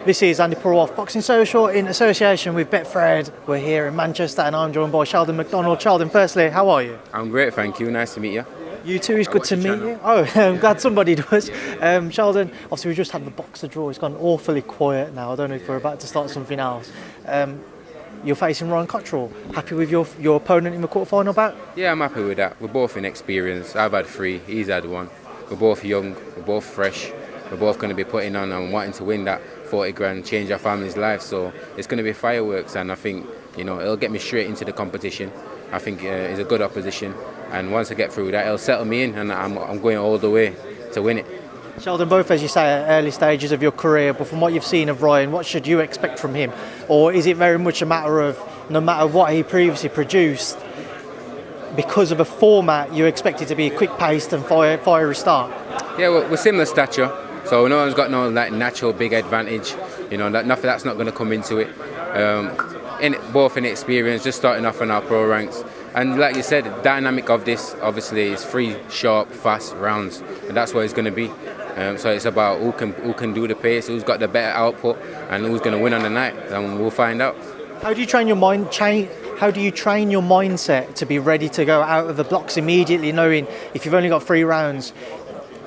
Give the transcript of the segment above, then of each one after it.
This is Andy Purwoff, Boxing Social in association with Betfred. We're here in Manchester and I'm joined by Sheldon McDonald. Sheldon, firstly, how are you? I'm great, thank you. Nice to meet you. You too, it's good to meet you. Oh, I'm glad somebody does. Sheldon, obviously we just had the Boxer draw. It's gone awfully quiet now. I don't know if we're about to start something else. You're facing Ryan Cottrell. Happy with your opponent in the quarterfinal bout? Yeah, I'm happy with that. We're both inexperienced. I've had 3, he's had 1. We're both young, we're both fresh. We're both going to be putting on and wanting to win that 40 grand, change our family's life. So it's going to be fireworks, and I think it'll get me straight into the competition. I think it's a good opposition, and once I get through that, it'll settle me in, and I'm going all the way to win it. Sheldon, both, as you say, at early stages of your career, but from what you've seen of Ryan, what should you expect from him? Or is it very much a matter of, no matter what he previously produced, because of a format, you expect it to be a quick-paced and fiery start? Yeah, we're similar stature, so no one's got no natural big advantage. That's not going to come into it. Both inexperienced, just starting off in our pro ranks. And like you said, the dynamic of this, obviously, is 3 sharp, fast rounds, and that's what it's going to be. So it's about who can do the pace, who's got the better output, and who's going to win on the night, and we'll find out. How do you train your mindset to be ready to go out of the blocks immediately, knowing if you've only got 3 rounds,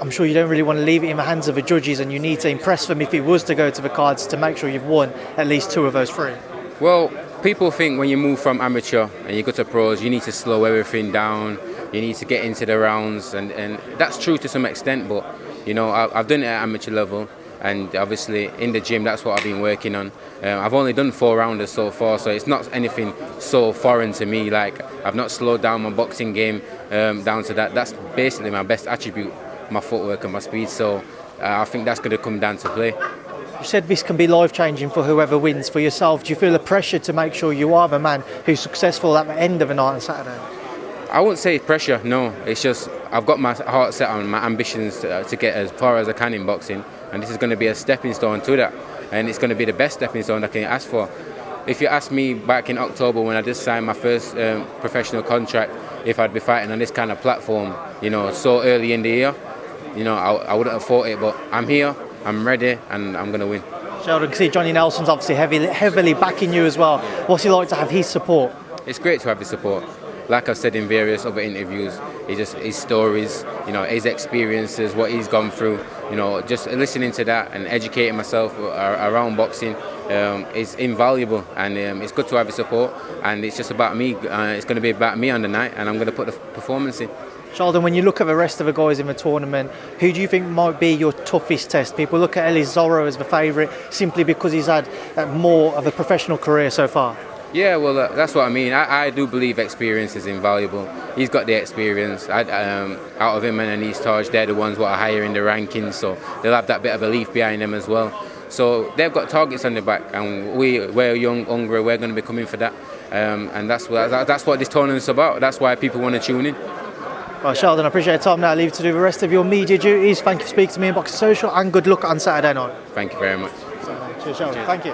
I'm sure you don't really want to leave it in the hands of the judges, and you need to impress them if it was to go to the cards to make sure you've won at least 2 of those 3? Well, people think when you move from amateur and you go to pros, you need to slow everything down, you need to get into the rounds, and that's true to some extent, but I've done it at amateur level, and obviously in the gym that's what I've been working on. I've only done 4 rounders so far, so it's not anything so foreign to me. Like, I've not slowed down my boxing game down to that. That's basically my best attribute, my footwork and my speed, so I think that's going to come down to play. You said this can be life-changing for whoever wins. For yourself, do you feel the pressure to make sure you are the man who's successful at the end of a night on Saturday? I wouldn't say pressure, no. It's just I've got my heart set on my ambitions to get as far as I can in boxing, and this is going to be a stepping stone to that, and it's going to be the best stepping stone I can ask for. If you asked me back in October when I just signed my first professional contract, if I'd be fighting on this kind of platform, so early in the year, I wouldn't have thought it, but I'm here, I'm ready, and I'm going to win. Sheldon, see Johnny Nelson's obviously heavily backing you as well. What's it like to have his support? It's great to have his support. Like I've said in various other interviews, his stories, his experiences, what he's gone through, just listening to that and educating myself around boxing is invaluable, and it's good to have his support, and it's just about me. It's going to be about me on the night, and I'm going to put the performance in. Sheldon, when you look at the rest of the guys in the tournament, who do you think might be your toughest test? People look at Ellis Zorro as the favourite simply because he's had more of a professional career so far. Yeah, well, that's what I mean. I do believe experience is invaluable. He's got the experience. Out of him and Anis Taj, they're the ones what are higher in the rankings, so they'll have that bit of belief behind them as well. So they've got targets on their back, and we're young, hungry. We're going to be coming for that, and that's what this tournament's about. That's why people want to tune in. Well, Sheldon, I appreciate your time now. I leave you to do the rest of your media duties. Thank you for speaking to me in Boxing Social, and good luck on Saturday night. Thank you very much. Cheers, Sheldon. Thank you.